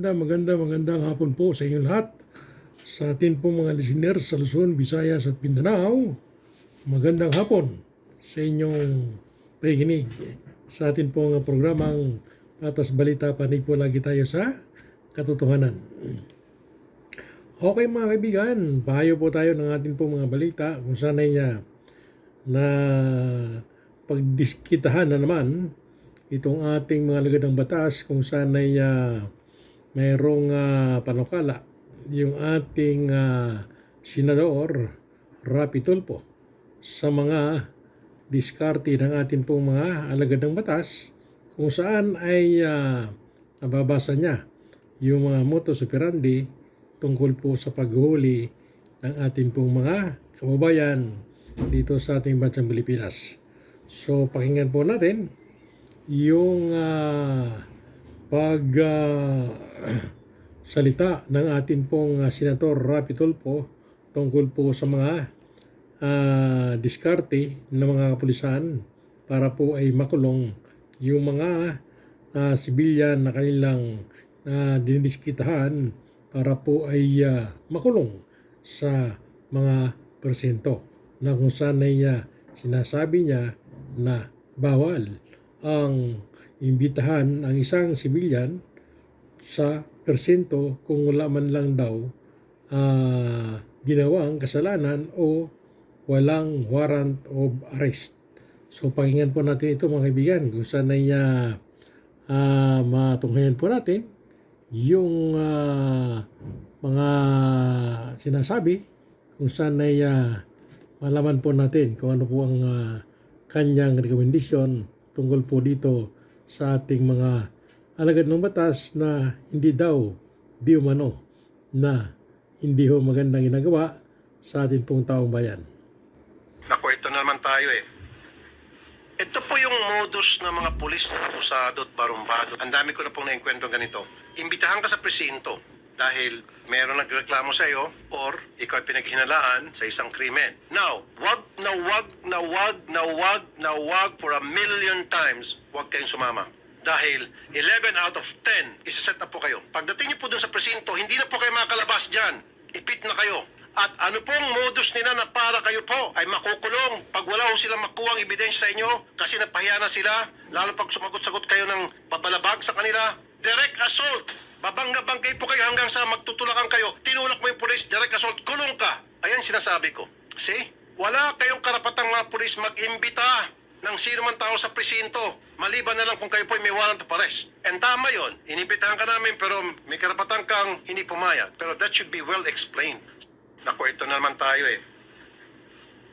Magandang hapon po sa inyong lahat. Sa atin po mga listeners sa Luzon, Visayas at Mindanao, magandang hapon sa inyong pakikinig sa atin po ng programang Patas Balita. Panig po lagi tayo sa katotohanan. Okay mga kaibigan, pahayo po tayo ng atin po mga balita kung saan ay na pagdiskitahan na naman itong ating mga lagad ng batas kung saan ay mayroong panukala yung ating senador Rapi Tulfo sa mga diskarte ng ating pong mga alagad ng batas kung saan ay nababasa niya yung mga modus operandi tungkol po sa paghuli ng ating pong mga kababayan dito sa ating bansang Pilipinas. So pakinggan po natin yung salita ng atin pong Senator Rapi Tulfo tungkol po sa mga diskarte ng mga kapulisan para po ay makulong yung mga sibilyan na kanilang dinidiskitahan para po ay makulong sa mga persento na kung saan ay sinasabi niya na bawal ang imbitahan ang isang sibilyan sa persento kung wala man lang daw ginawang kasalanan o walang warrant of arrest. So pakinggan po natin ito mga kaibigan kung saan ay matunghayan po natin yung mga sinasabi kung saan ay malaman po natin kung ano po ang kanyang recommendation tungkol po dito sa ating mga alagad ng batas na hindi daw di umano na hindi ho magandang ginagawa sa ating pong taong bayan. Naku, ito na naman tayo eh. Ito po yung modus ng mga pulis na akusado at barumbado. Ang dami ko na pong naengkwentong ganito. Imbitahan ka sa presinto dahil meron nagreklamo sa iyo or ikaw ay pinaghinalaan sa isang krimen. Now, wag for a million times, wag kayong sumama. Dahil 11 out of 10, isa-set up po kayo. Pagdating niyo po dun sa presinto, hindi na po kayo makalabas dyan. Ipit na kayo. At ano pong modus nila na para kayo po ay makukulong pag wala ho silang makuhang ebidensya sa inyo kasi napahiya na sila, lalo pag sumagot-sagot kayo ng babalabag sa kanila. Direct assault. Babangga-banggay po kayo hanggang sa magtutulakan kayo. Tinulak mo yung pulis, direct assault, kulong ka. Ayan sinasabi ko. See? Wala kayong karapatang mga pulis mag-imbita ng sino man tao sa presinto. Maliban na lang kung kayo po may warrant of arrest. And tama yun. Inimbitahan ka namin pero may karapatan kang hindi pumayag. Pero that should be well explained. Naku, ito na naman tayo eh.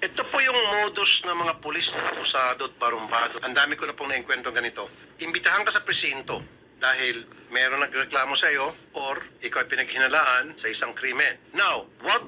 Ito po yung modus ng mga pulis na akusado at barumbado. Ang dami ko na pong naengkwentong ganito. Imbitahan ka sa presinto dahil meron nagreklamo sa iyo or ikaw ay pinaghinalaan sa isang krimen. Now, wag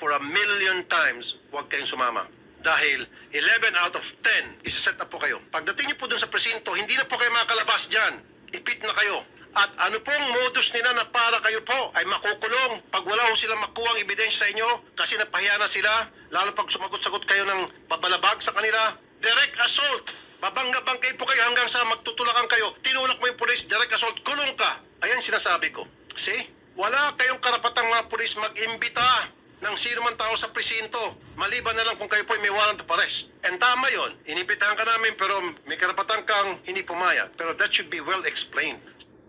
for a million times, wag kayong sumama. Dahil 11 out of 10, isa-set up po kayo. Pagdating niyo po dun sa presinto, hindi na po kayo makalabas dyan. Ipit na kayo. At ano pong modus nila na para kayo po ay makukulong pag wala ho silang makuhang ebidensya sa inyo kasi napahiya na sila, lalo pag sumagot-sagot kayo ng babalabag sa kanila. Direct assault. Babangga-banggay po kayo hanggang sa magtutulakan kayo. Tinulak mo yung pulis, direct assault, kulong ka. Ayan sinasabi ko. See? Wala kayong karapatang mga pulis mag-imbita ng sino man tao sa presinto. Maliban na lang kung kayo po may warrant of arrest. And tama yun. Inimbitahan ka namin pero may karapatan kang hindi pumayag. Pero that should be well explained.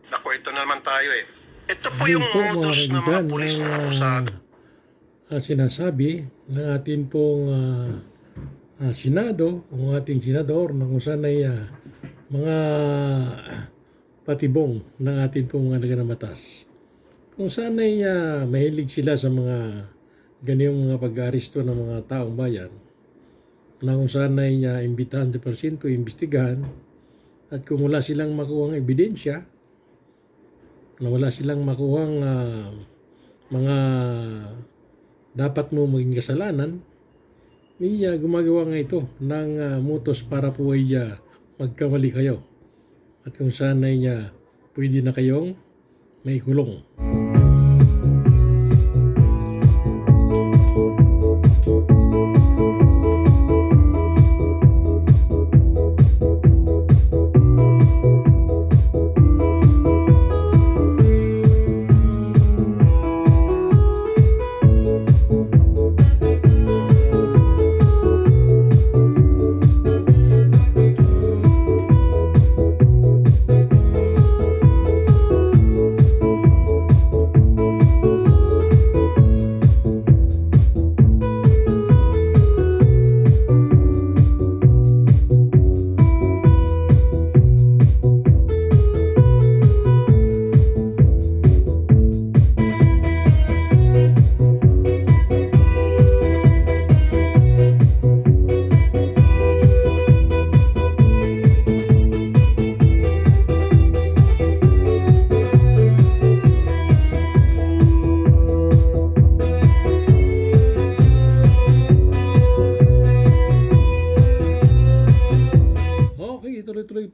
Naku, ito na naman tayo eh. Ito po yung modus ng mga pulis na akusado. Sinasabi ng ating pong Senado, ang ating senador na kung saan ay mga patibong ng ating pong alagad ng batas. Kung saan ay mahilig sila sa mga ganiyong mga pag-aresto ng mga taong bayan na kung saan ay imbitahan sa presinto, imbestigahan at kung wala silang makuhang ebidensya na wala silang makuhang mga dapat mo maging kasalanan, gumagawa nga ito ng mutos para po ay magkamali kayo at kung saan ay pwede na kayong may kulong.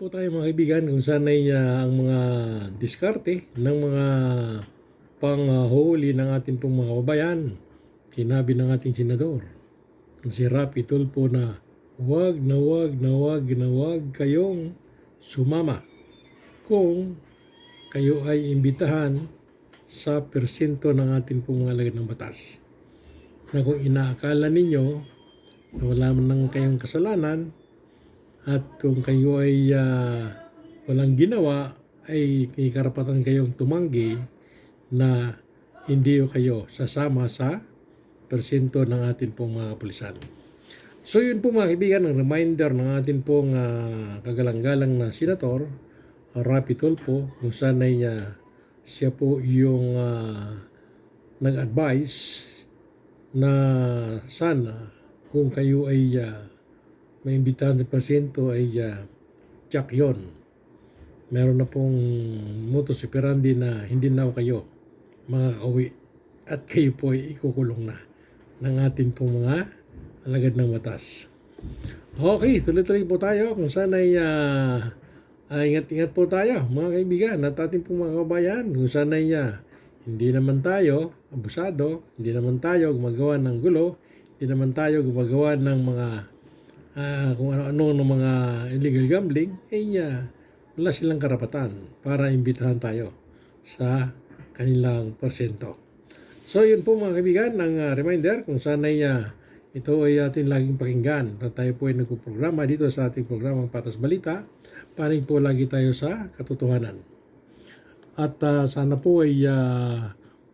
po tayo mga kaibigan kung saan ay ang mga diskarte ng mga panghuli ng ating pong mga kababayan. Sinabi ng ating senador, si Rapi Tulfo na wag na wag na wag na wag kayong sumama kung kayo ay imbitahan sa persyento ng ating pong mga lagay ng batas. Na kung inaakala ninyo na wala man kayong kasalanan at kung kayo ay walang ginawa ay may karapatan kayong tumanggi na hindi kayo sasama sa persyento ng ating pong mga kapulisan. So yun po mga kaibigan, ang reminder ng ating pong kagalang-galang na senator, Rapi Tulfo, kung saan ay siya po yung nag-advise na sana kung kayo ay maimbitahan sa persyento ay check yon. Meron na pong modus operandi na hindi na kayo makakauwi at kayo po ay ikukulong na ng ating pong mga alagad ng batas. Okay, tuloy-tuloy po tayo kung saan ay ingat-ingat po tayo mga kaibigan at ating pong mga kabayan kung saan ay hindi naman tayo abusado, hindi naman tayo gumagawa ng gulo, hindi naman tayo gumagawa ng mga kung ano-ano ng mga illegal gambling, wala silang karapatan para imbitahan tayo sa kanilang porsyento. So yun po mga kaibigan, ang reminder kung saan ay ito ay ating laging pakinggan. Tayo po ay nagpuprograma dito sa ating programang Patas Balita. Paring po lagi tayo sa katotohanan. At sana po ay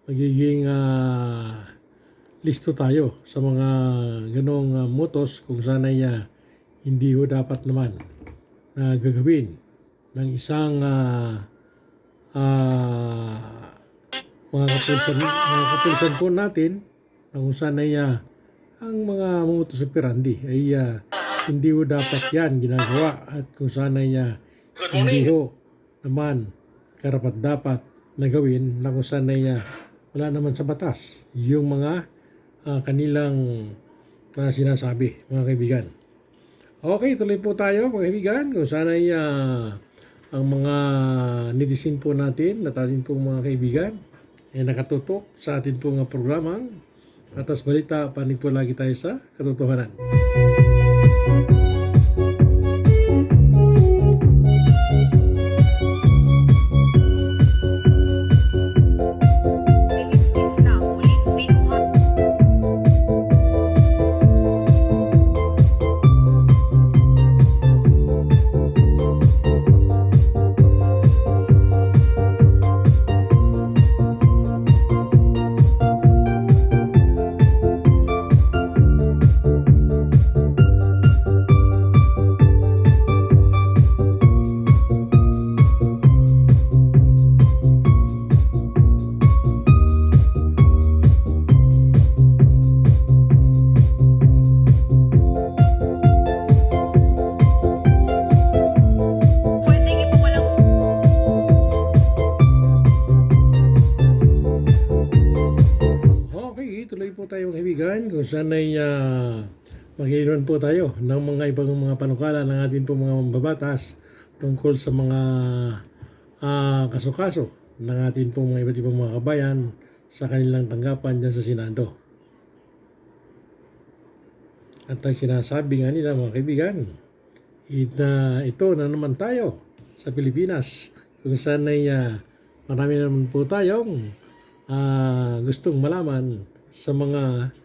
magiging listo tayo sa mga ganong motos kung saan ay hindi ho dapat naman na gagawin ng isang mga kapulisan po natin na kung saan ay ang mga modus operandi ay hindi ho dapat yan ginagawa at kung saan ay hindi ho naman karapat dapat na gawin na kung saan ay wala naman sa batas yung mga kanilang sinasabi mga kaibigan. Okay, tuloy po tayo mga kaibigan kung saan ay ang mga netizen po natin at ating pong mga kaibigan ay nakatutok sa ating pong programang Patas Balita, panig po lagi tayo sa katotohanan. Tuloy po tayo mga kaibigan kung saan ay mag-iwan po tayo ng mga ibang mga panukala ng ating pong mga mambabatas tungkol sa mga kaso-kaso ng ating pong mga iba't ibang mga kabayan sa kanilang tanggapan dyan sa Senado. At ang sinasabi nga nila mga kaibigan, ito na naman tayo sa Pilipinas kung saan ay marami naman po tayong gustong malaman sa mga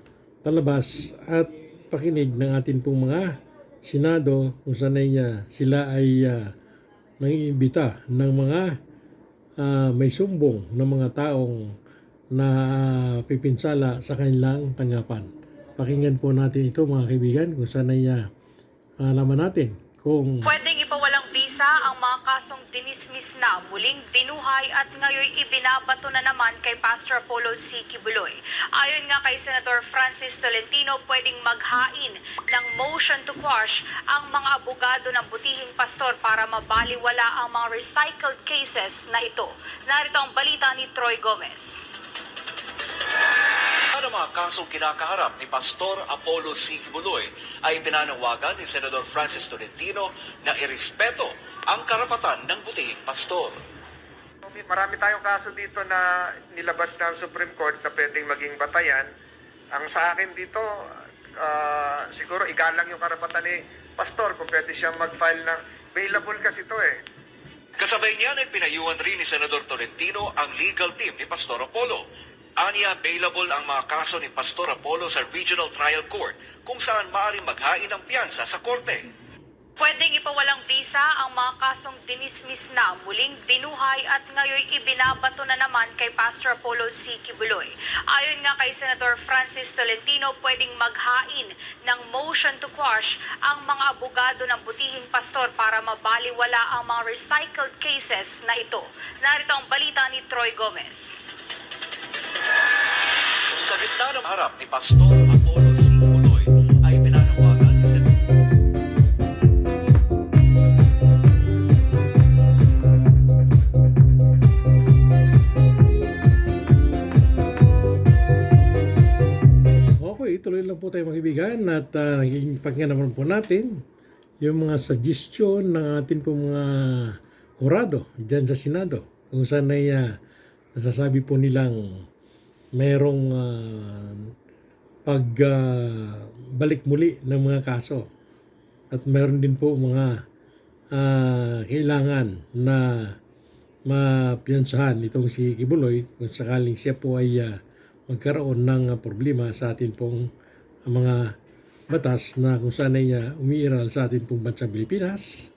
palabas at pakinig ng ating pong mga Senado kung saan ay sila ay nangiimbita ng mga may sumbong ng mga taong na pipinsala sa kanilang tanggapan. Pakinggan po natin ito mga kaibigan kung saan ay alaman natin kung pwedeng ipawalang visa ang mga kasong dinismiss na, muling binuhay at ngayon ibinabato na naman kay Pastor Apollo C. Kibuloy. Ayon nga kay Senator Francis Tolentino, pwedeng maghain ng motion to quash ang mga abogado ng butihing pastor para mabaliwala ang mga recycled cases na ito. Narito ang balita ni Troy Gomez. Ano ng mga kasong kinakaharap ni Pastor Apollo C. Kibuloy ay pinanawagan ni Senador Francis Tolentino na irespeto ang karapatan ng butihing pastor. Marami tayong kaso dito na nilabas ng Supreme Court na pwedeng maging batayan. Ang sa akin dito, siguro igalang yung karapatan ni Pastor kung pwede siyang mag-file ng available kasi ito eh. Kasabay niyan ay pinayuhan rin ni Senador Tolentino ang legal team ni Pastor Apollo. Aniya available ang mga kaso ni Pastor Apollo sa Regional Trial Court kung saan maaaring maghain ng piyansa sa korte. Pwedeng ipawalang visa ang mga kasong dinismiss na muling binuhay at ngayon ibinabato na naman kay Pastor Apollo C. Kibuloy. Ayon nga kay Senator Francis Tolentino, pwedeng maghain ng motion to quash ang mga abogado ng butihing pastor para mabaliwala ang mga recycled cases na ito. Narito ang balita ni Troy Gomez. Sa gitna ng harap ni Pastor Apollo C. Kibuloy ay pinanawagan ni Senador Okay, tuloy lang po tayo mga kaibigan at naging pakinggan naman po natin yung mga suggestion ng ating po mga hurado dyan sa Senado. Kung saan ay nasasabi po nilang mayroong pagbalik muli ng mga kaso. At mayroon din po mga kailangan na mapiyansahan itong si Kibuloy kung sakaling siya po ay magkaroon ng problema sa atin pong mga batas na kung saan ay umiiral sa atin pong bansang Pilipinas.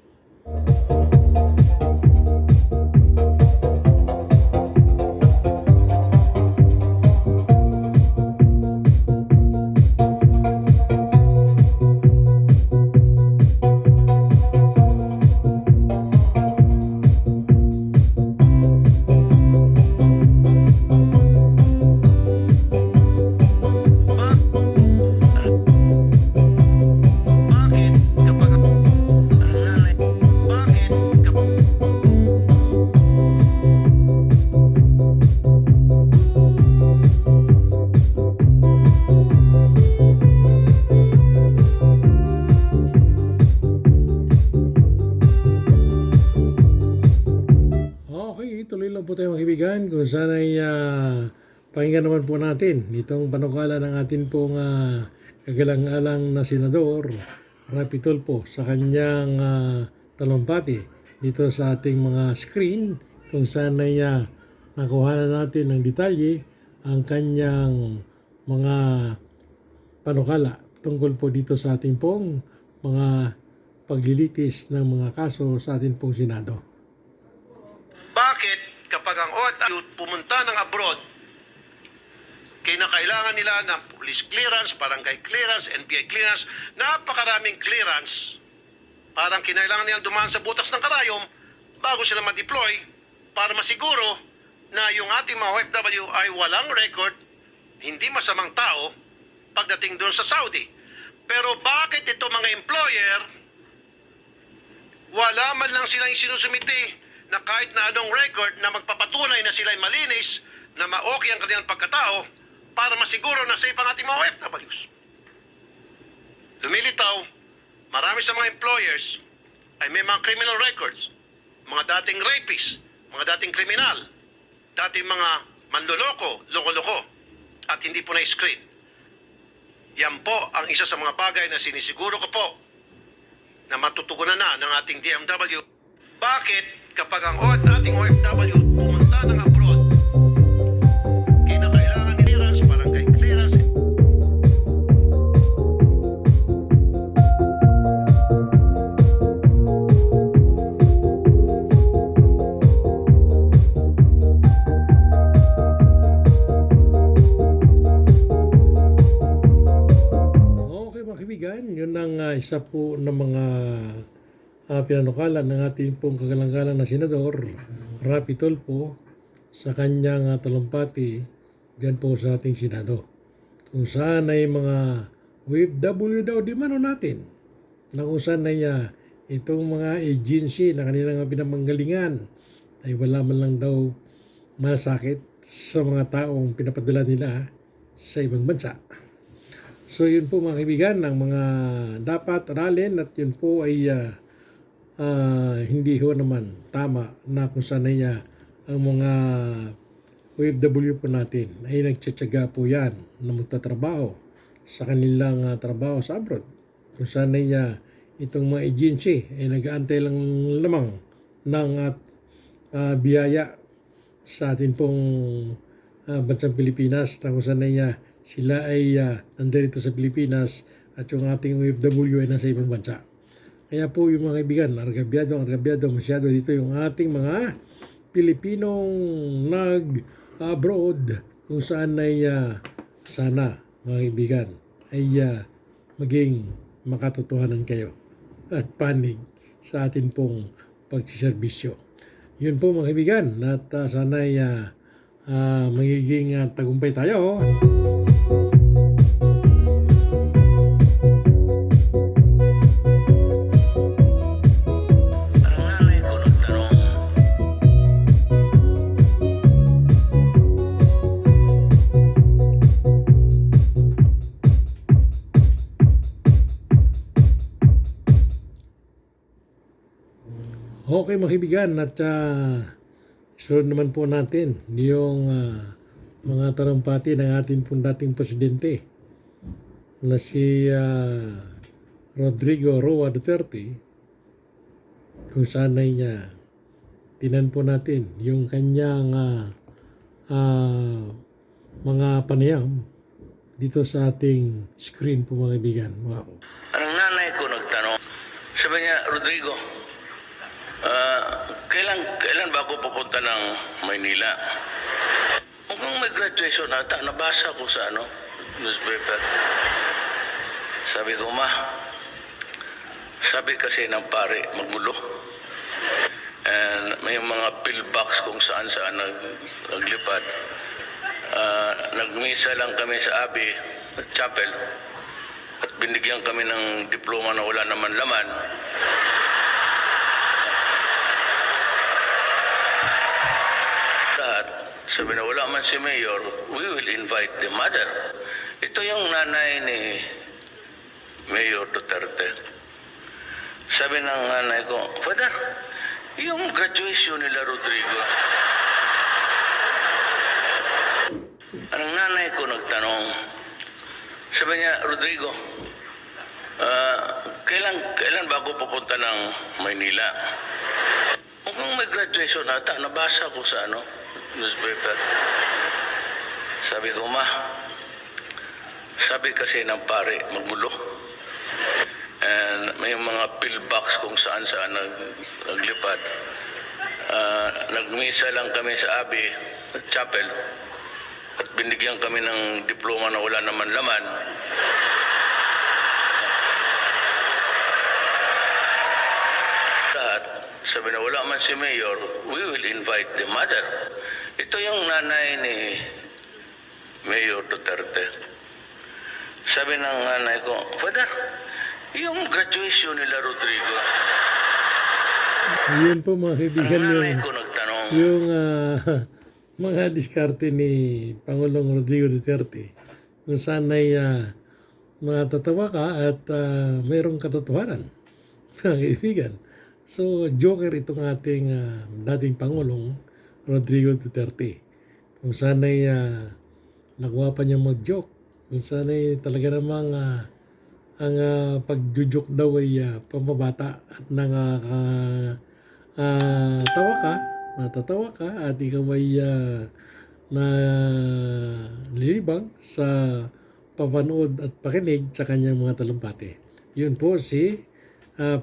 Okay, tuloy lang po tayo mga kaibigan kung saan ay pakinggan naman po natin itong panukala ng atin pong kagalang-alang na senador Rapi Tulfo sa kanyang talumpati dito sa ating mga screen kung saan ay nakuha na natin ng detalye ang kanyang mga panukala tungkol po dito sa ating pong mga paglilitis ng mga kaso sa ating pong Senado. Bakit kapag ang OFW pumunta ng abroad, kinakailangan nila ng police clearance, barangay clearance, NBI clearance, napakaraming clearance, parang kinailangan nilang dumaan sa butas ng karayom bago sila ma-deploy para masiguro na yung ating mga OFW ay walang record, hindi masamang tao pagdating doon sa Saudi. Pero bakit ito mga employer, wala man lang silang isinusumite na kahit na anong record na magpapatunay na sila'y malinis, na ma-okay ang kanilang pagkatao para masiguro na safe ang ating mga OFWs. Lumilitaw, marami sa mga employers ay may mga criminal records, mga dating rapists, mga dating kriminal, dating mga manloloko, loko-loko, at hindi po na-screen. Yan po ang isa sa mga bagay na sinisiguro ko po na matutugunan na ng ating DMW. Bakit kapag ang ating OFW pumunta ng abroad, kinakailangan ni clearance, barangay clearance. Okay mga kaibigan, yun ang isa po ng mga pinanukalan ng ating pong kagalang-galang na senador Rapi Tulfo sa kanyang talumpati diyan po sa ating Senado. Kung saan ay mga OFW daw di mano natin na kung saan ay itong mga agency na kanilang pinamanggalingan ay wala man lang daw masakit sa mga taong pinapadala nila sa ibang bansa. So yun po mga kaibigan ang mga dapat aralin at yun po ay hindi ho naman tama na kung saan ay ang mga OFW po natin ay nagtsatsaga po yan na magtatrabaho sa kanilang trabaho sa abroad. Kung saan ay itong mga agency ay nag-aantay lang lamang ng biyaya sa atin pong bansang Pilipinas na kung saan ay sila ay nandito sa Pilipinas at yung ating OFW ay nasa ibang bansa. Kaya po yung mga kaibigan, argabyado masyado dito yung ating mga Pilipinong nag-abroad kung saan ay sana mga kaibigan ay maging makatotohanan kayo at panig sa atin pong pagsiservisyo. Yun po mga kaibigan at sana ay magiging tagumpay tayo. Okay mga kaibigan at isunod naman po natin yung mga talumpati ng ating pong dating presidente na si Rodrigo Roa Duterte kung saan ay tinan po natin yung kanyang mga panayam dito sa ating screen po mga kaibigan. Wow. Ang nanay ko nagtanong, sabi niya, Rodrigo, kailan ba ako pupunta ng Maynila? Mukhang may graduation ata, nabasa ko sa newspaper. Sabi ko, ma, sabi kasi ng pare, magulo. And may mga pillbox kung saan naglipad. Nagmisa lang kami sa Abbey Chapel at binigyan kami ng diploma na wala naman laman. Sabi na wala man si Mayor, we will invite the mother. Ito yung nanay ni Mayor Duterte. Sabi ng nanay ko, Father, yung graduation nila Rodrigo. Ang nanay ko nagtanong, sabi niya, Rodrigo, kailan ba ako pupunta ng Maynila? Mukhang may graduation ata, nabasa ko sa newspaper. Sabi ko, ma, sabi kasi ng pare, magulo. And may mga pillbox kung saan naglipad. Nagmisa lang kami sa Abbey Chapel at binigyan kami ng diploma na wala naman laman. Sabi na wala man si Mayor, we will invite the mother. Ito yung nanay ni Mayor Duterte. Sabi ng nanay ko, Father, yung graduation nila Rodrigo. Ayun po mga kaibigan Ang nanay ko nagtanong. yung mga diskarte ni Pangulong Rodrigo Duterte kung saan ay matatawa ka at mayroong katotohanan mga kaibigan. So, joker itong ating dating Pangulong Rodrigo Duterte. Kung saan ay nagawa pa niya mag-joke. Kung saan ay talaga namang ang pag-joke daw ay pambabata at natatawa ka at ikaw ay nalilibang sa papanood at pakinig sa kanyang mga talumpati. Yun po si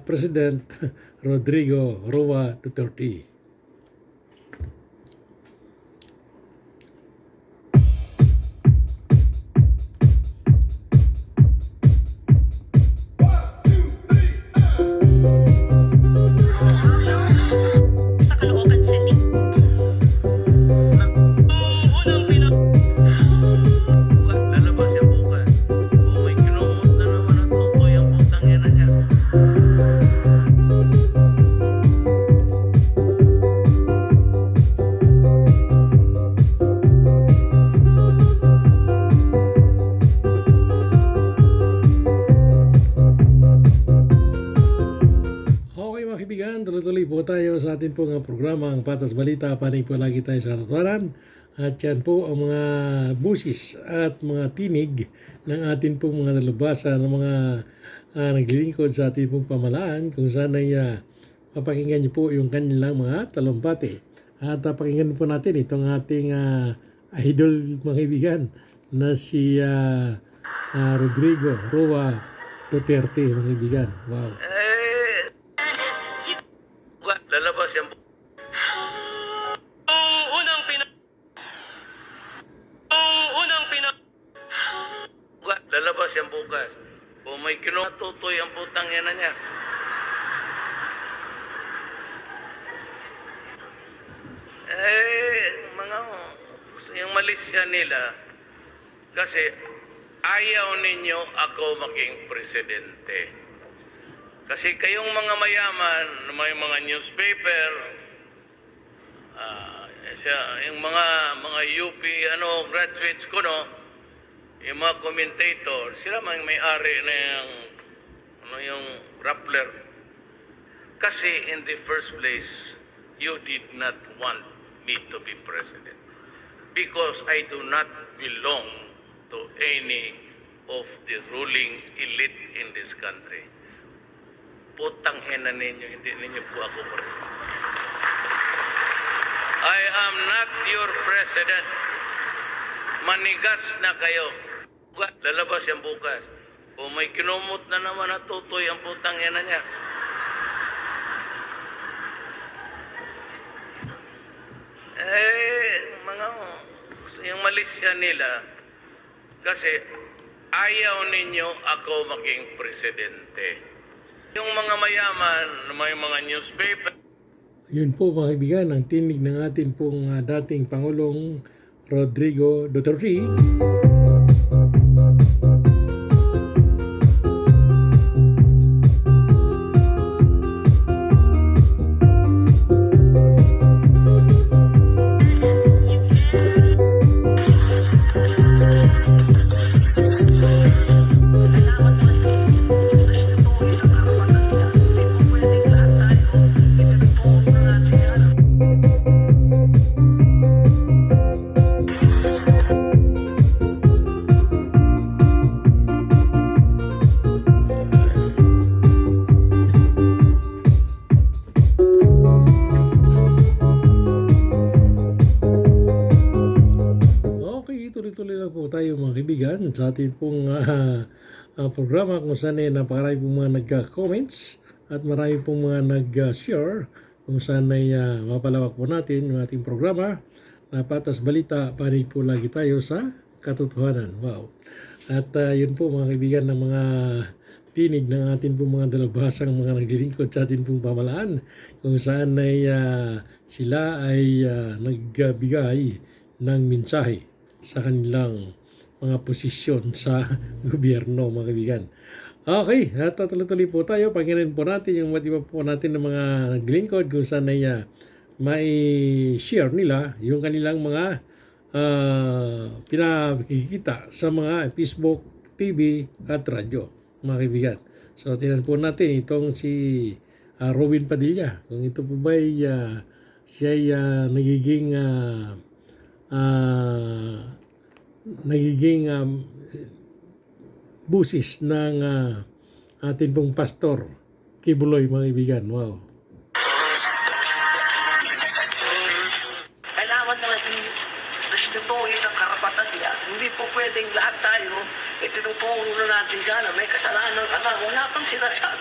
President Rodrigo Roa Duterte. Sa Caloocan City. Lalabas siya bukas. May kinumot na naman ang tutoy ang putang yan na niya. po tayo sa ating pong programa, ang Patas Balita. Panig po lagi tayo sa katotohanan. At yan po ang mga busis at mga tinig ng ating pong mga nalabasa ng mga naglilingkod sa ating pong pamalaan, kung saan ay mapakinggan niyo po yung kanilang mga talumpati. At pakinggan po natin itong ating idol, mga kaibigan, na si Rodrigo Roa Duterte, mga kaibigan. Wow. Lalabas yan. Lalabas yan bukas. O may kinatutoy ang putang ina niya. Yung malisya nila, kasi ayaw ninyo ako maging presidente. Kasi kayong mga mayaman, may mga newspaper, yung mga UP graduates ko, no, yung mga commentator, sila may-ari na yung Rappler. Kasi in the first place, you did not want me to be president. Because I do not belong to any of the ruling elite in this country. Putang ina ninyo, hindi ninyo po ako president. I am not your president. Manigas na kayo. Lalabas yan bukas. O may kinumot na naman na tutoy ang putang ina niya. Yung malisya nila, kasi ayaw ninyo ako maging presidente. Yung mga mayaman, may mga newspaper. Yun po, mga kaibigan, ang tinig ng ating pong dating Pangulong Rodrigo Duterte. Tuloy-tuloy lang po tayo, mga kaibigan, sa ating pong programa, kung saan napakarami pong mga nagka-comments at marami pong mga nag-share, kung saan ay mapalawak po natin yung ating programa na Patas Balita. Panig po lagi tayo sa katotohanan. Wow. At yun po, mga kaibigan, ng mga tinig ng ating pong mga dalabhasang mga naglilingkod sa ating pong pamalaan, kung saan ay sila ay nagbigay ng mensahe sa kanilang mga posisyon sa gobyerno, mga kaibigan. Okay, at tuloy-tuloy po tayo. Pakinggan po natin yung iba po natin ng mga naglingkod, kung saan ay may share nila yung kanilang mga pinakikita sa mga Facebook, TV at radyo, mga kaibigan. So, tingnan po natin itong si Robin Padilla. Kung ito po ba ay siya ay nagiging busis ng ating pong pastor Kibuloy, mga kaibigan. Wow. Kailangan natin respetuhin ang karapatan niya. Hindi po pwedeng lahat tayo, tinuturo natin sana may kasalanan ka na. Wala kang sinasabi.